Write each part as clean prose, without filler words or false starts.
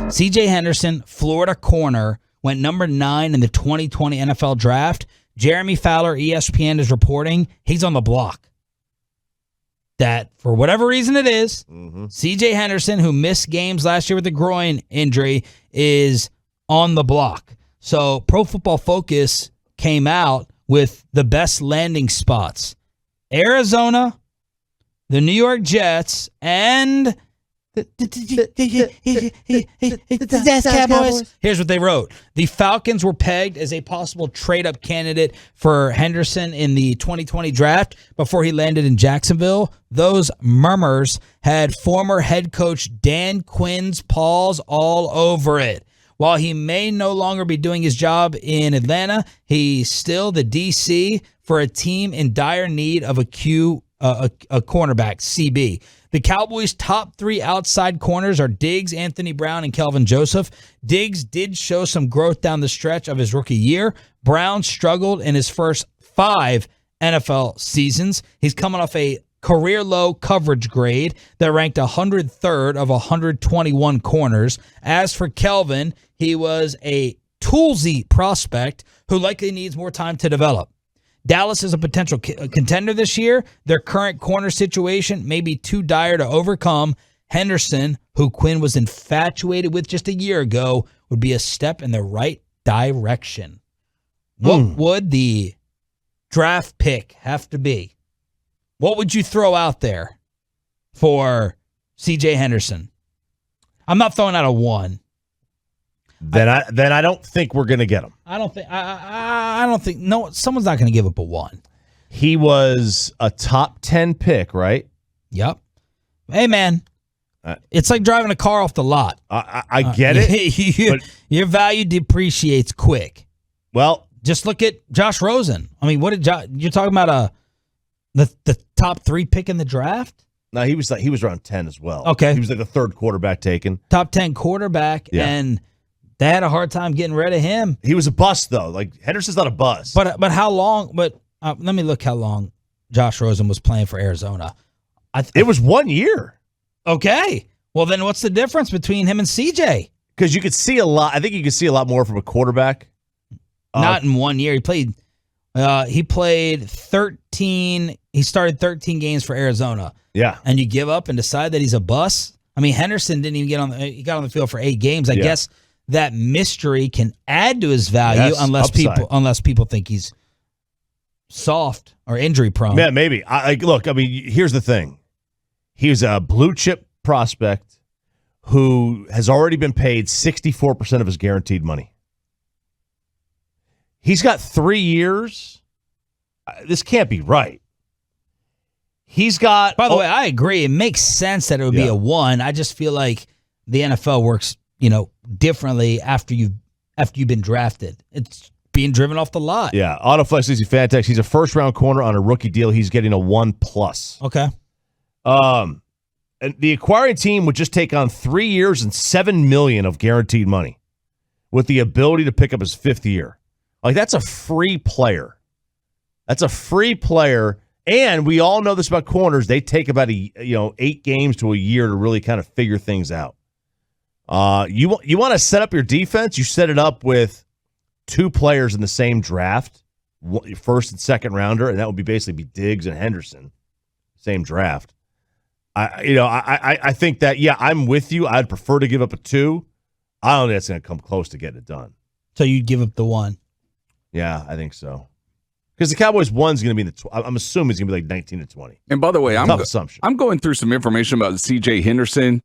CJ Henderson, Florida corner, went number 9 in the 2020 NFL Draft. Jeremy Fowler, ESPN, is reporting he's on the block. That, for whatever reason it is, CJ Henderson, who missed games last year with a groin injury, is on the block. So Pro Football Focus came out with the best landing spots. Arizona, the New York Jets, and the Cowboys. Here's what they wrote. The Falcons were pegged as a possible trade-up candidate for Henderson in the 2020 draft before he landed in Jacksonville. Those murmurs had former head coach Dan Quinn's paws all over it. While he may no longer be doing his job in Atlanta, he's still the DC for a team in dire need of a cornerback, CB. The Cowboys' top 3 outside corners are Diggs, Anthony Brown, and Kelvin Joseph. Diggs did show some growth down the stretch of his rookie year. Brown struggled in his first 5 NFL seasons. He's coming off a career-low coverage grade that ranked 103rd of 121 corners. As for Kelvin, he was a toolsy prospect who likely needs more time to develop. Dallas is a potential contender this year. Their current corner situation may be too dire to overcome. Henderson, who Quinn was infatuated with just a year ago, would be a step in the right direction. What would the draft pick have to be? What would you throw out there for CJ Henderson? I'm not throwing out a 1. Then I don't think we're going to get him. I don't think. No, someone's not going to give up a 1. He was a top 10 pick, right? Yep. Hey, man, it's like driving a car off the lot. I get it. Your value depreciates quick. Well, just look at Josh Rosen. I mean, what did you're talking about? The top 3 pick in the draft? No, he was around 10 as well. Okay, he was like the 3rd quarterback taken. Top 10 quarterback, and they had a hard time getting rid of him. He was a bust, though. Like, Henderson's not a bust. But how long? But let me look how long Josh Rosen was playing for Arizona. It was 1 year. Okay. Well, then what's the difference between him and CJ? Because you could see a lot. I think you could see a lot more from a quarterback. Not in 1 year. He played 13. He started 13 games for Arizona. Yeah. And you give up and decide that he's a bust? I mean, Henderson didn't even he got on the field for 8 games. I guess that mystery can add to his value unless people think he's soft or injury prone. Yeah, maybe. Look, I mean, here's the thing. He's a blue chip prospect who has already been paid 64% of his guaranteed money. He's got 3 years. This can't be right. He's got. By the way, I agree. It makes sense that it would be a 1. I just feel like the NFL works, differently after you've been drafted. It's being driven off the lot. Yeah. Autoflex Easy Fantex. He's a first-round corner on a rookie deal. He's getting a 1+. Okay. And the acquiring team would just take on 3 years and $7 million of guaranteed money, with the ability to pick up his 5th year. Like, that's a free player. And we all know this about corners. They take about 8 games to a year to really kind of figure things out. You want to set up your defense, you set it up with 2 players in the same draft, first and second rounder, and that would basically be Diggs and Henderson, same draft. I think that, I'm with you. I'd prefer to give up a 2. I don't think that's going to come close to getting it done. So you'd give up the 1? Yeah, I think so. Because the Cowboys 1's going to be I'm assuming it's going to be like 19 to 20. And by the way, I'm going through some information about CJ Henderson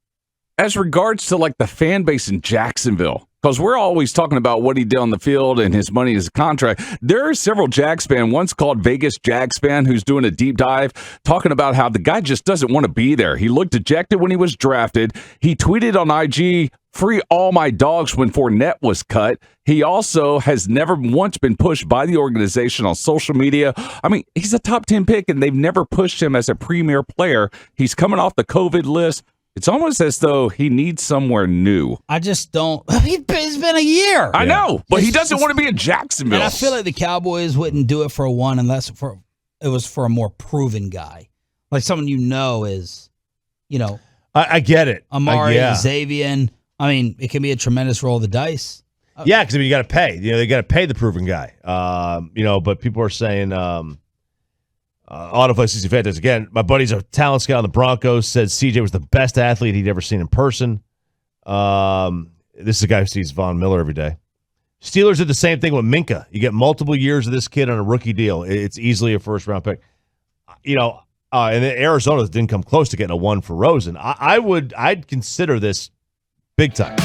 as regards to like the fan base in Jacksonville. Because we're always talking about what he did on the field and his money, his contract. There are several Jags fans, one's called Vegas Jags fan, who's doing a deep dive, talking about how the guy just doesn't want to be there. He looked dejected when he was drafted. He tweeted on IG, "Free all my dogs," when Fournette was cut. He also has never once been pushed by the organization on social media. I mean, he's a top 10 pick, and they've never pushed him as a premier player. He's coming off the COVID list. It's almost as though he needs somewhere new. I just don't. It's been a year. I know, but he doesn't want to be in Jacksonville. And I feel like the Cowboys wouldn't do it for a 1 unless it was for a more proven guy. Like someone is, I get it. Amari, Xavier, I mean, it can be a tremendous roll of the dice. Yeah, because you got to pay. They got to pay the proven guy. But people are saying, Autoflex CC Fantasy. Again, my buddy's a talent scout on the Broncos, said CJ was the best athlete he'd ever seen in person. This is a guy who sees Von Miller every day. Steelers did the same thing with Minka. You get multiple years of this kid on a rookie deal. It's easily a first-round pick. And then Arizona didn't come close to getting a 1 for Rosen. I'd consider this big time.